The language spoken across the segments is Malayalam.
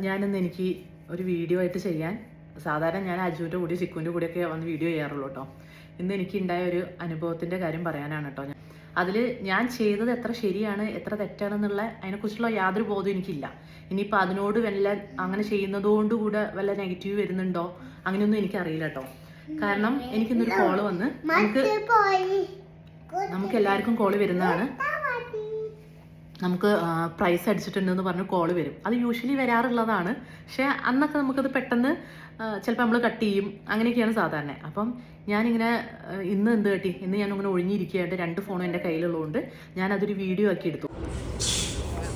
ഞാനിന്ന് എനിക്ക് ഒരു വീഡിയോ ആയിട്ട് ചെയ്യാൻ, സാധാരണ ഞാൻ അജുവിൻ്റെ കൂടി ചിക്കുവിൻ്റെ കൂടെയൊക്കെ വന്ന് വീഡിയോ ചെയ്യാറുള്ളൂ കേട്ടോ. ഇന്ന് എനിക്കുണ്ടായ ഒരു അനുഭവത്തിൻ്റെ കാര്യം പറയാനാണ് കേട്ടോ. അതിൽ ഞാൻ ചെയ്തത് എത്ര ശരിയാണ് എത്ര തെറ്റാണെന്നുള്ള അതിനെക്കുറിച്ചുള്ള യാതൊരു ബോധവും എനിക്കില്ല. ഇനിയിപ്പോൾ അതിനോട് വല്ല അങ്ങനെ ചെയ്യുന്നതുകൊണ്ടുകൂടെ വല്ല നെഗറ്റീവ് വരുന്നുണ്ടോ അങ്ങനെയൊന്നും എനിക്കറിയില്ല കേട്ടോ. കാരണം എനിക്കിന്നൊരു കോള് വന്ന് നമുക്ക് എല്ലാവർക്കും കോള് വരുന്നതാണ്. നമുക്ക് പ്രൈസ് അടിച്ചിട്ടുണ്ടെന്ന് പറഞ്ഞ് കോള് വരും. അത് യൂഷ്വലി വരാറുള്ളതാണ്. പക്ഷേ അന്നൊക്കെ നമുക്കത് പെട്ടെന്ന് ചിലപ്പോൾ നമ്മൾ കട്ട് ചെയ്യും, അങ്ങനെയൊക്കെയാണ് സാധാരണ. അപ്പം ഞാനിങ്ങനെ ഇന്ന് എന്ത് കട്ടി, ഇന്ന് ഞാനിങ്ങനെ ഒഴിഞ്ഞിരിക്കുകയായിട്ട് 2 ഫോണും എൻ്റെ കയ്യിലുള്ളതുകൊണ്ട് ഞാനതൊരു വീഡിയോ ആക്കി എടുത്തു.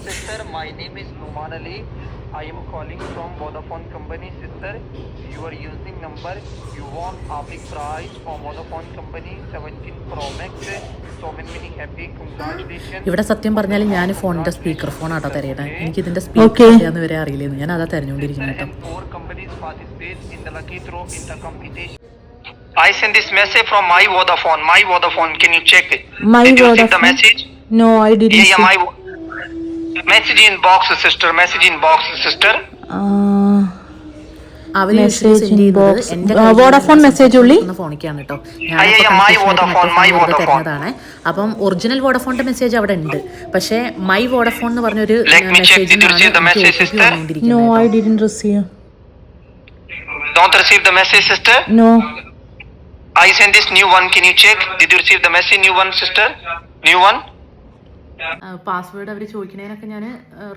Sister, my name is Numan Ali. I am calling from Vodafone Company. Sister, you are using number. You want a big price from Vodafone Company 17 Pro Max. So many happy congratulations. ഇവിടെ സത്യം പറഞ്ഞാൽ ഞാൻ ഫോണിന്റെ സ്പീക്കർ ഫോൺ ആട്ടോ തരയണേ. എനിക്ക് ഇതിന്റെ സ്പീക്കർ ചെയ്യാന്ന് വരെ അറിയില്ലായിരുന്നു. ഞാൻ അതാ തെരഞ്ഞുകൊണ്ടിരിക്കുന്നത് കേട്ടോ. 4 companies participate in the lucky draw in the competition. I send this message from my Vodafone. My Vodafone, can you check it? Did you receive the message? No, I didn't. Yeah, my message in box, sister. Message in box, sister. Vodafone message ഉള്ളി ഫോണിക്കാണ് കേട്ടോ. തരുന്നതാണ്. അപ്പം ഒറിജിനൽ വോഡാഫോണിന്റെ മെസ്സേജ് അവിടെ ഉണ്ട്. പക്ഷേ മൈ വോഡാഫോൺ എന്ന് പറഞ്ഞൊരു No, I didn't receive. Don't receive the message, sister? No. I send this new one. Can you check? Did you receive the message? New one, sister? New one? Password അവർ ചോദിക്കുന്നതിനൊക്കെ ഞാൻ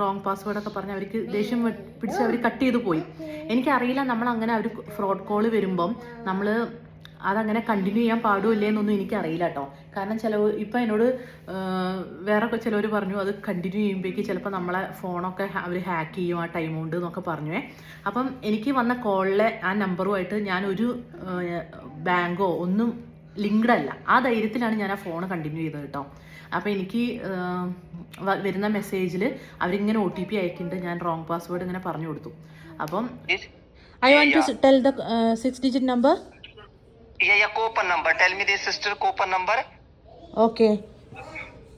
റോങ് പാസ്വേഡൊക്കെ പറഞ്ഞ് അവർക്ക് ദേഷ്യം പിടിച്ച് അവർ കട്ട് ചെയ്ത് പോയി. എനിക്കറിയില്ല നമ്മളങ്ങനെ അവർ ഫ്രോഡ് കോൾ വരുമ്പം നമ്മൾ അതങ്ങനെ കണ്ടിന്യൂ ചെയ്യാൻ പാടില്ലേ എന്നൊന്നും എനിക്കറിയില്ല കേട്ടോ. കാരണം ഇപ്പം എന്നോട് വേറെ ചിലവർ പറഞ്ഞു അത് കണ്ടിന്യൂ ചെയ്യുമ്പോഴേക്ക് ചിലപ്പോൾ നമ്മളെ ഫോണൊക്കെ അവർ ഹാക്ക് ചെയ്യും ആ ടൈം കൊണ്ട് എന്നൊക്കെ പറഞ്ഞു. അപ്പം എനിക്ക് വന്ന കോളിലെ ആ നമ്പറുമായിട്ട് ഞാനൊരു ബാങ്കോ ഒന്നും ലിങ്ക്ഡ് അല്ല. ആ ധൈര്യത്തിലാണ് ഞാൻ ആ ഫോൺ കണ്ടിന്യൂ ചെയ്തത് കേട്ടോ. അപ്പോൾ എനിക്ക് വരുന്ന മെസ്സേജിൽ അവരിങ്ങനെ OTP അയക്കുന്നുണ്ട്. ഞാൻ റോങ് പാസ്വേഡ് ഇങ്ങനെ പറഞ്ഞു കൊടുത്തു. അപ്പം I want to tell the 6-digit number. Yeah, coupon number. Tell me this, sister. Coupon number. Okay.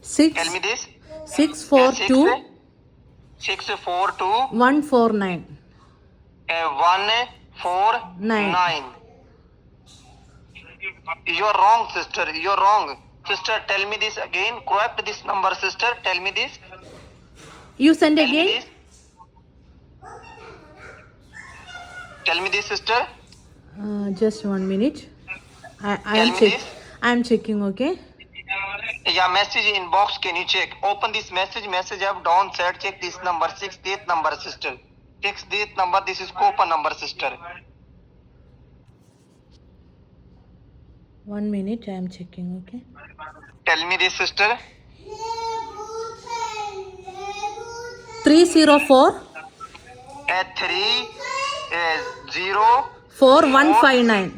6. Tell me this. 642 642 149. 149. You're wrong, sister. You're wrong. Sister, tell me this again. Correct this number, sister. Tell me this. You send again? Tell me this, sister. Just 1 minute. I am checking, okay? Yeah, message inbox. Can you check? Open this message. Message up down said check this number. 6th number, sister. 6th number. This is coupon number, sister. 1 minute. I am checking, okay? Tell me this, sister. 304 4159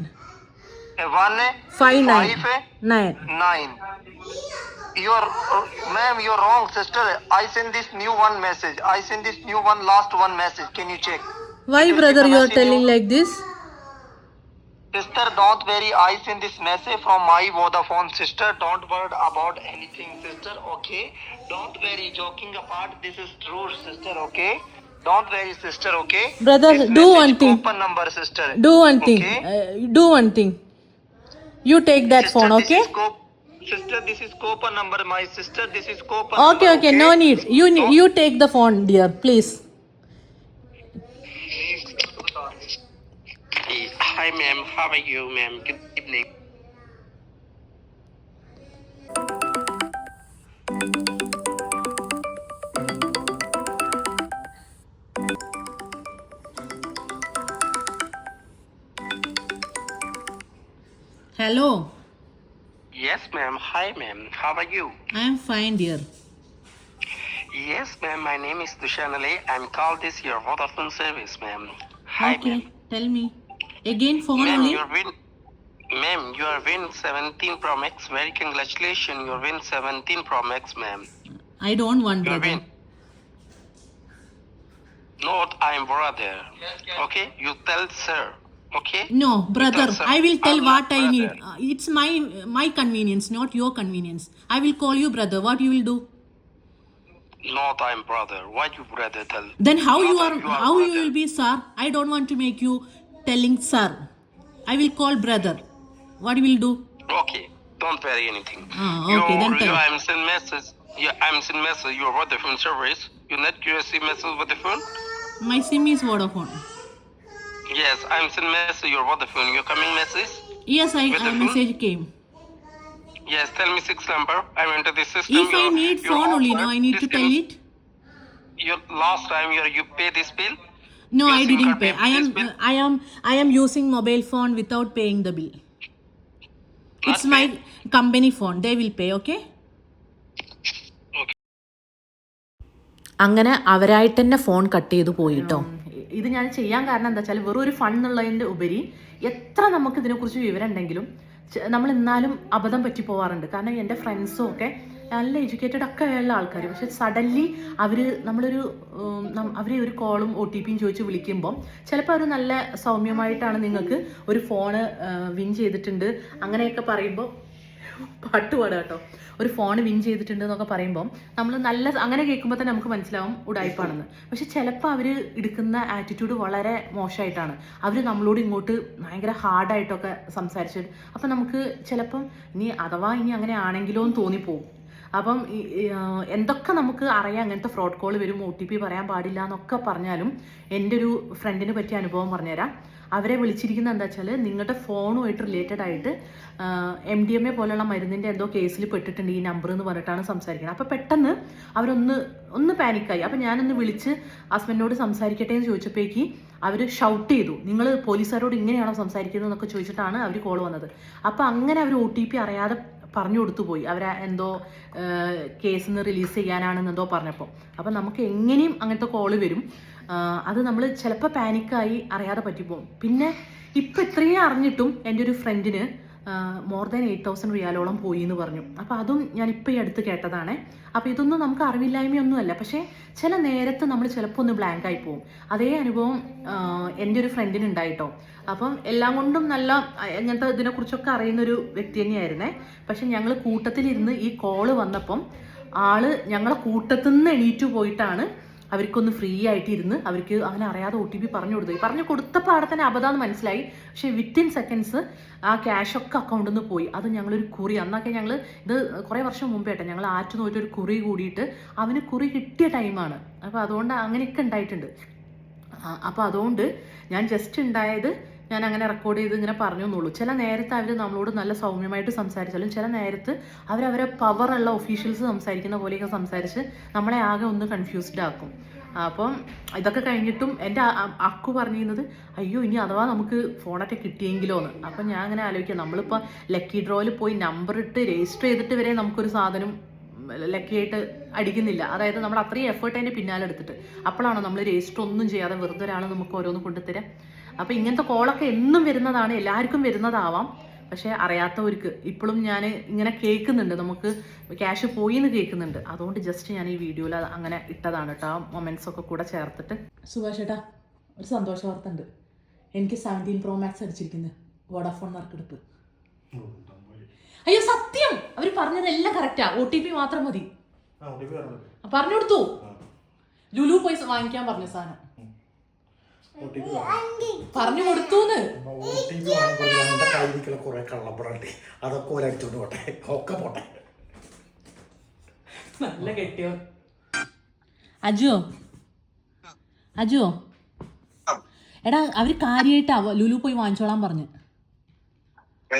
159. Ma'am, you're wrong, sister. I send this new one message. I send this new one last one message. Can you check? Why, brother, you are telling like this? Sister, don't worry. I send this message from my Vodafone, sister. Don't worry about anything, sister. Okay? Don't worry. Joking apart, this is true, sister. Okay? Don't worry, sister. Okay? Brother, this do one thing. Coupon number, sister. Do one thing. Okay? Do one thing. You take that sister, phone, okay? Sister, this is coupon number, my sister. This is coupon Okay, number. okay. No need. You take the phone, dear. Please. Hi, ma'am. How are you, ma'am? Good evening. Hello. Yes, ma'am. Hi, ma'am. How are you? I am fine, dear. Yes, ma'am. My name is Dushanale. I'm called this your Vodafone service, ma'am. Hi, Okay, ma'am. tell me. Again phone Ma'am, only? Ma'am, you are win 17 Pro Max. Very congratulations. You win 17 Pro Max, ma'am. I don't want, You brother. win. Not I'm brother. Okay? You tell sir. Okay? No, brother, sir. I will tell I'm what not I need. brother. It's my convenience, not your convenience. I will call you brother. What you will do? Not I'm brother. Why you brother tell? Then how Not you that are? you are How you brother. will be sir? I don't want to make you telling sir. I will call brother. What you will do? Okay, don't worry anything. Okay, then tell. I'm send message. Yeah, I'm send message. Your Vodafone service. You not QSC message Vodafone? My SIM is Vodafone. Yes, I'm send message your Vodafone. Your coming message? Yes, Vodafone? message came. Yes, tell me 6 number. I went to the system. If I need phone only, no, I need to tell it. Your last time you pay this bill? No, Your I SIM didn't card pay. this bill? I am using mobile phone without paying the bill. Not It's my pay? company phone. They will pay, okay? Okay. അങ്ങനെ അവരായിട്ട് തന്നെ ഫോൺ കട്ട് ചെയ്ത് പോയിട്ടോ. ഇത് ഞാൻ ചെയ്യാൻ കാരണം എന്താ വെച്ചാൽ വെറും ഒരു ഫൺ എന്നുള്ളതിൻ്റെ ഉപരി എത്ര നമുക്ക് ഇതിനെക്കുറിച്ച് വിവരം ഉണ്ടെങ്കിലും നമ്മൾ എന്നാലും അബദ്ധം പറ്റി പോവാറുണ്ട്. കാരണം എൻ്റെ ഫ്രണ്ട്സും ഒക്കെ നല്ല എഡ്യൂക്കേറ്റഡ് ഒക്കെ ഉള്ള ആൾക്കാർ, പക്ഷെ സഡൻലി അവരെ ഒരു കോളും OTP ചോദിച്ച് വിളിക്കുമ്പം ചിലപ്പോൾ അവർ നല്ല സൗമ്യമായിട്ടാണ് നിങ്ങൾക്ക് ഒരു ഫോണ് വിൻ ചെയ്തിട്ടുണ്ട് അങ്ങനെയൊക്കെ പറയുമ്പോൾ പാട്ട് പാടുക കേട്ടോ, ഒരു ഫോൺ വിൻ ചെയ്തിട്ടുണ്ട് എന്നൊക്കെ പറയുമ്പോൾ നമ്മൾ അങ്ങനെ കേൾക്കുമ്പോൾ തന്നെ നമുക്ക് മനസ്സിലാവും ഉടായ്പാണെന്ന്. പക്ഷെ ചിലപ്പോൾ അവർ എടുക്കുന്ന ആറ്റിറ്റ്യൂഡ് വളരെ മോശമായിട്ടാണ്. അവർ നമ്മളോട് ഇങ്ങോട്ട് ഭയങ്കര ഹാർഡായിട്ടൊക്കെ സംസാരിച്ചിട്ട് അപ്പം നമുക്ക് ചിലപ്പം ഇനി അങ്ങനെ ആണെങ്കിലോ എന്ന് തോന്നിപ്പോവും. അപ്പം എന്തൊക്കെ നമുക്ക് അറിയാം അങ്ങനത്തെ ഫ്രോഡ് കോൾ വരും, OTP പറയാൻ പാടില്ല എന്നൊക്കെ പറഞ്ഞാലും എൻ്റെ ഒരു ഫ്രണ്ടിന് പറ്റിയ അനുഭവം പറഞ്ഞുതരാം. അവരെ വിളിച്ചിരിക്കുന്നത് എന്താ വെച്ചാൽ നിങ്ങളുടെ ഫോണുമായിട്ട് റിലേറ്റഡ് ആയിട്ട് MDMA പോലുള്ള മരുന്നിൻ്റെ എന്തോ കേസിൽ പെട്ടിട്ടുണ്ട് ഈ നമ്പർ എന്ന് പറഞ്ഞിട്ടാണ് സംസാരിക്കുന്നത്. അപ്പോൾ പെട്ടെന്ന് അവരൊന്ന് പാനിക്കായി. അപ്പോൾ ഞാനൊന്ന് വിളിച്ച് ഹസ്ബൻഡിനോട് സംസാരിക്കട്ടെ എന്ന് ചോദിച്ചപ്പോഴേക്ക് അവർ ഷൗട്ട് ചെയ്തു, നിങ്ങൾ പോലീസുകാരോട് ഇങ്ങനെയാണോ സംസാരിക്കുന്നത് എന്നൊക്കെ ചോദിച്ചിട്ടാണ് അവർ കോൾ വന്നത്. അപ്പോൾ അങ്ങനെ അവർ OTP അറിയാതെ പറഞ്ഞു കൊടുത്തു പോയി. അവർ എന്തോ കേസിൽ നിന്ന് റിലീസ് ചെയ്യാനാണെന്നെന്തോ പറഞ്ഞപ്പോൾ. അപ്പം നമുക്ക് എങ്ങനെയും അങ്ങനത്തെ കോള് വരും. അത് നമ്മൾ ചിലപ്പോൾ പാനിക്കായി അറിയാതെ പറ്റിപ്പോകും. പിന്നെ ഇപ്പം ഇത്രയും അറിഞ്ഞിട്ടും എൻ്റെ ഒരു ഫ്രണ്ടിന് മോർ ദാൻ 8,000 റിയാലോളം പോയി എന്ന് പറഞ്ഞു. അപ്പോൾ അതും ഞാനിപ്പോൾ ഈ അടുത്ത് കേട്ടതാണ്. അപ്പോൾ ഇതൊന്നും നമുക്ക് അറിവില്ലായ്മയൊന്നുമല്ല, പക്ഷേ ചില നേരത്ത് നമ്മൾ ചിലപ്പോൾ ഒന്ന് ബ്ലാങ്ക് ആയി പോകും. അതേ അനുഭവം എൻ്റെ ഒരു ഫ്രണ്ടിന് ഉണ്ടായിട്ടോ. അപ്പം എല്ലാം കൊണ്ടും നല്ല ഇങ്ങനത്തെ ഇതിനെക്കുറിച്ചൊക്കെ അറിയുന്നൊരു വ്യക്തി തന്നെയായിരുന്നേ. പക്ഷെ ഞങ്ങൾ കൂട്ടത്തിലിരുന്ന് ഈ കോള് വന്നപ്പം ഞങ്ങളെ കൂട്ടത്തിൽ നിന്ന് എണീറ്റ് പോയിട്ടാണ് അവർക്കൊന്ന് ഫ്രീ ആയിട്ട് ഇരുന്ന് അവർക്ക് അങ്ങനെ അറിയാതെ OTP പറഞ്ഞു കൊടുത്തപ്പോൾ അവിടെ തന്നെ അബദ്ധമെന്ന് മനസ്സിലായി. പക്ഷേ വിത്തിൻ സെക്കൻഡ്സ് ആ ക്യാഷൊക്കെ അക്കൗണ്ടിൽ നിന്ന് പോയി. അത് ഞങ്ങളൊരു കുറി, അന്നൊക്കെ ഞങ്ങൾ ഇത് കുറേ വർഷം മുമ്പേ ആട്ടെ ഞങ്ങൾ ആറ്റ് നോയിട്ടൊരു കുറി കൂടിയിട്ട് അവന് കുറി കിട്ടിയ ടൈമാണ്. അപ്പോൾ അതുകൊണ്ട് അങ്ങനെയൊക്കെ ഉണ്ടായിട്ടുണ്ട്. അപ്പോൾ അതുകൊണ്ട് ഞാൻ ജസ്റ്റ് ഉണ്ടായത് ഞാൻ അങ്ങനെ റെക്കോർഡ് ചെയ്ത് ഇങ്ങനെ പറഞ്ഞു എന്നുള്ളൂ. ചില നേരത്ത് അവർ നമ്മളോട് നല്ല സൗമ്യമായിട്ട് സംസാരിച്ചാലും ചില നേരത്ത് അവരവരെ പവറുള്ള ഒഫീഷ്യൽസ് സംസാരിക്കുന്ന പോലെയൊക്കെ സംസാരിച്ച് നമ്മളെ ആകെ ഒന്ന് കൺഫ്യൂസ്ഡ് ആക്കും. അപ്പം ഇതൊക്കെ കഴിഞ്ഞിട്ടും എൻ്റെ അക്കു പറഞ്ഞിരുന്നത് അയ്യോ ഇനി അഥവാ നമുക്ക് ഫോണൊക്കെ കിട്ടിയെങ്കിലോ എന്ന്. അപ്പം ഞാൻ അങ്ങനെ ആലോചിക്കാം, നമ്മളിപ്പോൾ ലക്കി ഡ്രോയിൽ പോയി നമ്പർ ഇട്ട് രജിസ്റ്റർ ചെയ്തിട്ട് വരെ നമുക്കൊരു സാധനം ലക്കിയായിട്ട് അടിക്കുന്നില്ല. അതായത് നമ്മൾ അത്രയും എഫേർട്ട് അതിൻ്റെ പിന്നാലെ എടുത്തിട്ട് അപ്പോഴാണോ നമ്മൾ രജിസ്റ്റർ ഒന്നും ചെയ്യാതെ വെറുതെ ഒരാൾ നമുക്ക് ഓരോന്ന് കൊണ്ടുതരാം. അപ്പോൾ ഇങ്ങനത്തെ കോളൊക്കെ എന്നും വരുന്നതാണ്, എല്ലാവർക്കും വരുന്നതാവാം. പക്ഷേ അറിയാത്തവർക്ക് ഇപ്പോഴും ഞാൻ ഇങ്ങനെ കേൾക്കുന്നുണ്ട്, നമുക്ക് ക്യാഷ് പോയി എന്ന് കേൾക്കുന്നുണ്ട്. അതുകൊണ്ട് ജസ്റ്റ് ഞാൻ ഈ വീഡിയോയിൽ അങ്ങനെ ഇട്ടതാണ് കേട്ടോ, ആ മൊമെൻറ്റ്സ് ഒക്കെ കൂടെ ചേർത്തിട്ട്. സുഭാഷ് ചേട്ടാ, ഒരു സന്തോഷ വാർത്ത ഉണ്ട്. എനിക്ക് 17 Pro Max അടിച്ചിരിക്കുന്നത് വോഡാഫോൺ നറുക്കെടുപ്പ്. അയ്യോ സത്യം, അവർ പറഞ്ഞതെല്ലാം കറക്റ്റാ. OTP മാത്രം മതി. പറഞ്ഞു കൊടുത്തു. ലുലു പോയി വാങ്ങിക്കാൻ പറഞ്ഞ സാധനം പറഞ്ഞു കൊടുത്തൂന്ന്. നല്ല കെട്ടിയോ അജോ എടാ, അവര് കാര്യമായിട്ടാ ലുലു പോയി വാങ്ങിച്ചോളാൻ പറഞ്ഞു.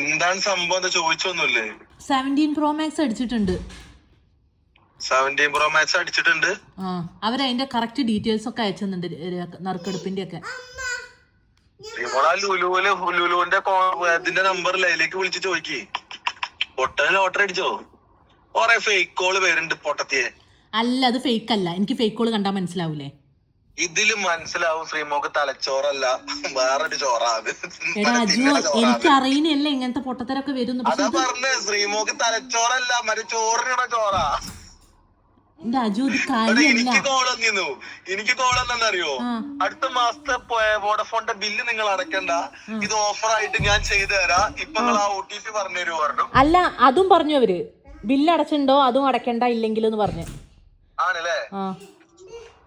എന്താണ് സംഭവം ചോദിച്ചൊന്നുമില്ലേ? 17 Pro Max അടിച്ചിട്ടുണ്ട്. 17 Pro Max അടിച്ചിട്ടുണ്ട്. അവരതിന്റെ കറക്റ്റ് ഡീറ്റെയിൽസ് ഒക്കെ അയച്ചെന്നുണ്ട്, നറുക്കെടുപ്പിന്റെ ഒക്കെ. ലുലുവിന്റെ ഇതിന്റെ നമ്പർ ലൈലേക്ക് വിളിച്ച് ചോദിക്കേ, പൊട്ടന് ലോട്ടറി അടിച്ചോ? കൊറേ ഫേക്ക് കോള് വരുന്നുണ്ട് പൊട്ടത്തിയെ. അല്ല, അത് ഫേക്ക് അല്ല. എനിക്ക് ഫേക്ക് കോള് കണ്ടാ മനസ്സിലാവൂലേ? ഇതില് മനസ്സിലാവും ശ്രീമോക്ക് തലച്ചോറല്ല വേറൊരു ചോറാണ്. എനിക്ക് അറിയുന്നില്ല ഇങ്ങനത്തെ പൊട്ടത്തരൊക്കെ വരും. അതാ പറഞ്ഞ ശ്രീമോക്ക് തലച്ചോറല്ല മറ്റേ ചോറിനുള്ള ചോറാ. എനിക്ക് കോളെന്നറിയോ, അടുത്ത മാസത്തെ വോഡഫോണിന്റെ ബില്ല് നിങ്ങൾ അടക്കണ്ട, ഇത് ഓഫർ ആയിട്ട് ഞാൻ ചെയ്തു തരാം, ഇപ്പൊ നിങ്ങൾ ആ OTP പറഞ്ഞു തരുമോ പറഞ്ഞു. അല്ല, അതും പറഞ്ഞു അവര് ബില്ല് അടച്ചിട്ടുണ്ടോ അതും അടക്കണ്ട ഇല്ലെങ്കിൽ എന്ന് പറഞ്ഞു. ആണല്ലേ? ആ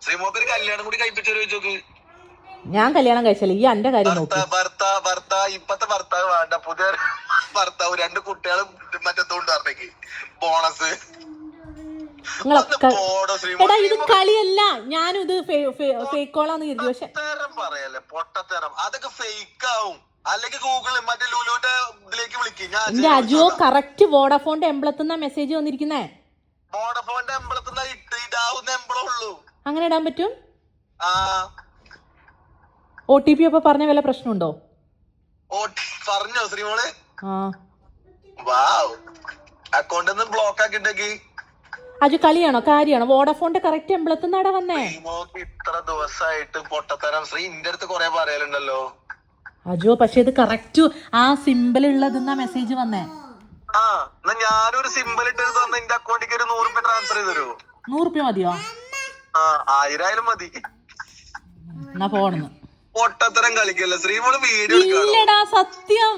ശ്രീമോക്ക് ഒരു കല്യാണം കൂടി കഴിപ്പിച്ചു ചോദിച്ചോക്ക്. ഞാൻ കല്യാണം കഴിച്ചല്ലേ, ഈ എന്റെ കാര്യം നോക്ക്. ഇപ്പത്തെ ഭർത്താവ് വേണ്ട, പുതിയ ഭർത്താവ് 2 കുട്ടികളും മറ്റെന്തുകൊണ്ട് പറഞ്ഞേക്ക് ബോണസ്. നിങ്ങളൊക്കെ എടാ ഇത് കളിയല്ല, ഞാനും ഇത് ഫേക്ക് കോളാന്ന് കരുതി. പക്ഷെ പറയല്ലേ പൊട്ടത്തരം, അതൊക്കെ ഫേക്ക് ആവും. അല്ലെങ്കിൽ ഗൂഗിള് മറ്റേ ലുലുവിന്റെ ഇതിലേക്ക് വിളിക്കും. എന്റെ അജോ കറക്റ്റ് വോഡഫോണിന്റെ എംബ്ലത്തുനിന്നാ മെസ്സേജ് വന്നിരിക്കുന്നേ. വോഡഫോണിന്റെ എംബ്ലത്തുനിന്നാ ഇടാവുന്ന എംബ്ലം ഉള്ളൂ. അങ്ങനെ ഇടാൻ പറ്റും? ആ OTP അപ്പൊ പറഞ്ഞ വല്ല പ്രശ്നമുണ്ടോ? പറഞ്ഞോ ശ്രീമോള്? ആ വാവ്, അക്കൗണ്ടിൽ നിന്ന് ബ്ലോക്ക് ആക്കിട്ടെങ്കിൽ അജു കളിയാണോ കാര്യമാണോ? വോഡഫോണിന്റെ കറക്റ്റ് എംബ്ലത്തുനിന്നാടാ വന്നേ. ഇത്ര ദിവസമായിട്ട് പൊട്ടത്തരം ശ്രീ ഇന്റെ അടുത്ത് കൊറേ പറയലുണ്ടല്ലോ. അജോ പക്ഷെ ഇത് കറക്റ്റ് ആ സിമ്പിൾ ഉള്ളതെന്നാ മെസ്സേജ് വന്നേ. ആ എന്നാ ഞാനൊരു സിമ്പിൾ ഇട്ട് തന്നെ എന്റെ അക്കൗണ്ടിലേക്ക് ഒരു 100 രൂപ ട്രാൻസ്ഫർ ചെയ്ത് തരുമോ? 100 രൂപ മതിയോ? ആ 1000 ആയാലും മതി. എന്നാ പോണെന്ന്. പൊട്ടത്തരം കളിക്കല്ലേ ശ്രീമോള്, വീഡിയോ ഇല്ലടാ സത്യം.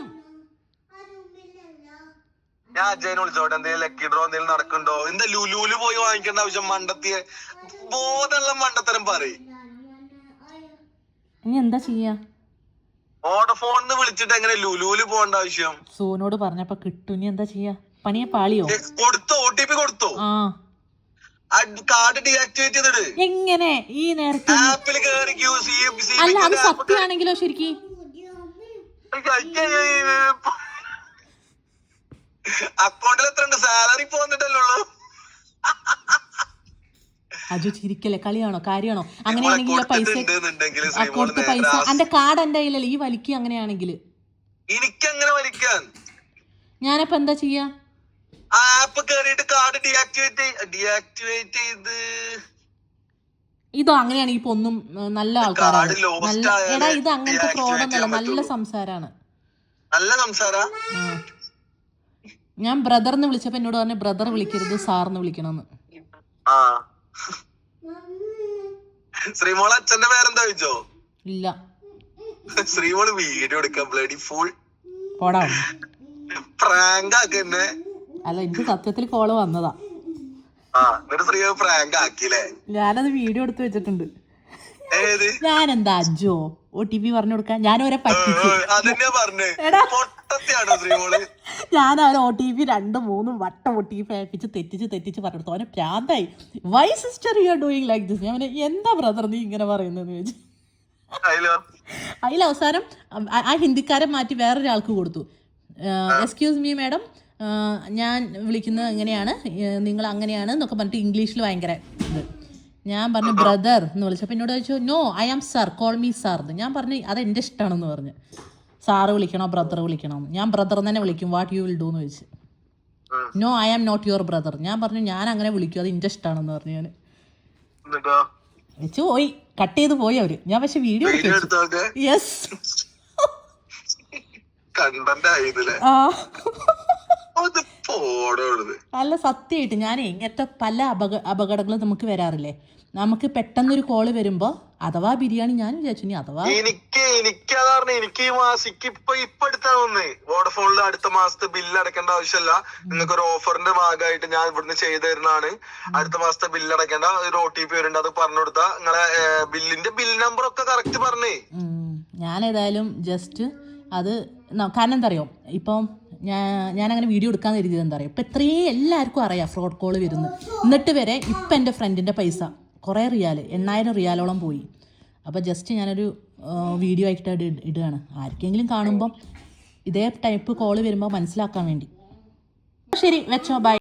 ഞാൻ അജയനെ വിളിച്ചോട്ടെ, എന്തെങ്കിലും ലക്കി ഡ്രോ എന്തെങ്കിലും നടക്കണ്ടോ? എന്താ ലുലുല് പോയി വാങ്ങിക്കേണ്ട ആവശ്യം? മണ്ടത്തിയ ബോധമുള്ള മണ്ടത്തരം പറയും. ഇനി എന്താ ചെയ്യാ? വോഡഫോണിന്ന് വിളിച്ചിട്ട് എങ്ങനെ ലുലുല് പോകേണ്ട ആവശ്യം? സോനോട് പറഞ്ഞപ്പോ കിട്ടും. ഇനി എന്താ ചെയ്യാ? പണിയെ പാളിയോ? കൊടുത്തോ? OTP കൊടുത്തോ? ആ കാർഡ് ഡീആക്ടിവേറ്റ് ചെയ്തിട്. എങ്ങനെ ഈ നേരത്തെ? ആപ്പിൽ കേറി അല്ല അത് സത്യമാണെങ്കിലോ ശരിക്കും? അക്കൗണ്ടിൽ എത്ര ഉണ്ട്? സാലറി പോന്നിട്ടല്ലോ. അജു ചിരിക്കല്ലേ, കളിയാണോ കാര്യമാണോ? അങ്ങനെയാണെങ്കിൽ പൈസ കൊടുത്ത പൈസ എന്റെ കാർഡ് എന്റെ കയ്യിലല്ലേ, ഈ വലിക്കുക അങ്ങനെയാണെങ്കിൽ. എനിക്കങ്ങനെ വലിക്കാൻ ഞാനപ്പോ എന്താ ചെയ്യാ? ആപ്പ് കേറിയിട്ട് കാർഡ് ഡീആക്ടിവേറ്റ് ചെയ്ത്. ഇതോ അങ്ങനെയാണെങ്കിൽ ഇപ്പൊ ഒന്നും നല്ല ആൾക്കാരാണ്. എടാ ഇത് അങ്ങനത്തെ ഫ്രോഡൊന്നല്ല, നല്ല സംസാരാണ്. നല്ല സംസാര. ഞാൻ ബ്രദർന്ന് വിളിച്ചപ്പോ എന്നോട് പറഞ്ഞ ബ്രദർ വിളിക്കരുത് സാറിന്ന് വിളിക്കണമെന്ന്. ശ്രീമോള് അച്ഛന്റെ പേരെന്താ ചോദിച്ചോ? ഇല്ല. ശ്രീമോള് വീഡിയോ എടുക്കാൻ ബ്ലഡി ഫുൾ പോടാ പ്രാങ്ക് ആക്കന്നെ. അല്ല എനിക്ക് സത്യത്തിൽ കോള് വന്നതാ. ശ്രീ പ്രാങ്ക് ആക്കില്ലേ? ഞാനത് വീഡിയോ എടുത്ത് വെച്ചിട്ടുണ്ട്. ഏത്? ഞാനെന്താ അജോ OTP പറഞ്ഞു കൊടുക്കാൻ? ഞാനവരെ പറ്റിച്ചു. അതെന്നാ പറഞ്ഞേ? ഞാൻ അവരെ OTP 2-3 വട്ടം OTP അയപ്പിച്ച് തെറ്റിച്ച് പറഞ്ഞെടുത്തു. അവനെ പ്രാന്തായി. Why sister you are doing like this? ഞാൻ എന്താ ബ്രദർ നീ ഇങ്ങനെ പറയുന്നതെന്ന് ചോദിച്ചു. അതിൽ അവസാനം ആ ഹിന്ദിക്കാരെ മാറ്റി വേറൊരാൾക്ക് കൊടുത്തു. എക്സ്ക്യൂസ് മീ മാഡം, ഞാൻ വിളിക്കുന്നത് എങ്ങനെയാണ്, നിങ്ങൾ അങ്ങനെയാണ് എന്നൊക്കെ പറഞ്ഞിട്ട് ഇംഗ്ലീഷിൽ ഭയങ്കര ഇത്. ഞാൻ പറഞ്ഞു ബ്രദർ എന്ന് വിളിച്ചപ്പോൾ എന്നോട് ചോദിച്ചു no I am sir, call me sir എന്ന്. ഞാൻ പറഞ്ഞു അതെൻ്റെ ഇഷ്ടമാണെന്ന് പറഞ്ഞു. സാറ് വിളിക്കണോ ബ്രദർ വിളിക്കണോ? ഞാൻ ബ്രദർ തന്നെ വിളിക്കും. വാട്ട് യു വിൽ ഡു എന്ന് ചോദിച്ചു. No I am not your brother. ഞാൻ പറഞ്ഞു ഞാൻ അങ്ങനെ വിളിക്കും, അത് എൻ്റെ ഇഷ്ടമാണെന്ന് പറഞ്ഞു. ഞാൻ വെച്ച് പോയി, കട്ട് ചെയ്ത് പോയി അവര്. ഞാൻ പക്ഷെ വീഡിയോ എടുത്തു. യെസ് അല്ല സത്യമായിട്ട് ഞാനേ ഇങ്ങനത്തെ പല അപകടങ്ങളും നമുക്ക് വരാറില്ലേ. നമുക്ക് പെട്ടെന്നൊരു കോള് വരുമ്പോ അഥവാ ബിരിയാണി ഞാൻ വിചാരിച്ചു ഇനി അഥവാ എനിക്ക് ഈ മാസിക്ക് ഇപ്പൊ അടുത്താ വന്നേ. വോഡഫോണിൽ അടുത്ത മാസത്തെ ബില്ല് അടക്കേണ്ട ആവശ്യമില്ല. നിങ്ങൾക്ക് ഒരു ഓഫറിന്റെ ഭാഗമായിട്ട് ഞാൻ ഇവിടുന്ന് ചെയ്തു തരുന്നതാണ്. അടുത്ത മാസത്തെ ബില്ല് അടക്കേണ്ട ഒരു OTP വരുന്നുണ്ട്, അത് പറഞ്ഞു കൊടുത്താ നിങ്ങളെ ബില്ലിന്റെ ബിൽ നമ്പർ ഒക്കെ കറക്റ്റ് പറഞ്ഞേ. ഞാൻ ഏതായാലും ജസ്റ്റ് അത് കാരണം എന്താ അറിയോ, ഇപ്പം ഞാനങ്ങനെ വീഡിയോ എടുക്കാന്ന് കരുതിയത് എന്താ പറയുക, ഇപ്പം ഇത്രയും എല്ലാവർക്കും അറിയാം ഫ്രോഡ് കോള് വരുന്നു. എന്നിട്ട് വരെ ഇപ്പം എൻ്റെ ഫ്രണ്ടിൻ്റെ പൈസ കുറേ റിയാൽ 8000 റിയാലോളം പോയി. അപ്പോൾ ജസ്റ്റ് ഞാനൊരു വീഡിയോ ആയിട്ട് ഇടുകയാണ്. ആർക്കെങ്കിലും കാണുമ്പം ഇതേ ടൈപ്പ് കോള് വരുമ്പോൾ മനസ്സിലാക്കാൻ വേണ്ടി. ശരി വെച്ചോ, ബൈ.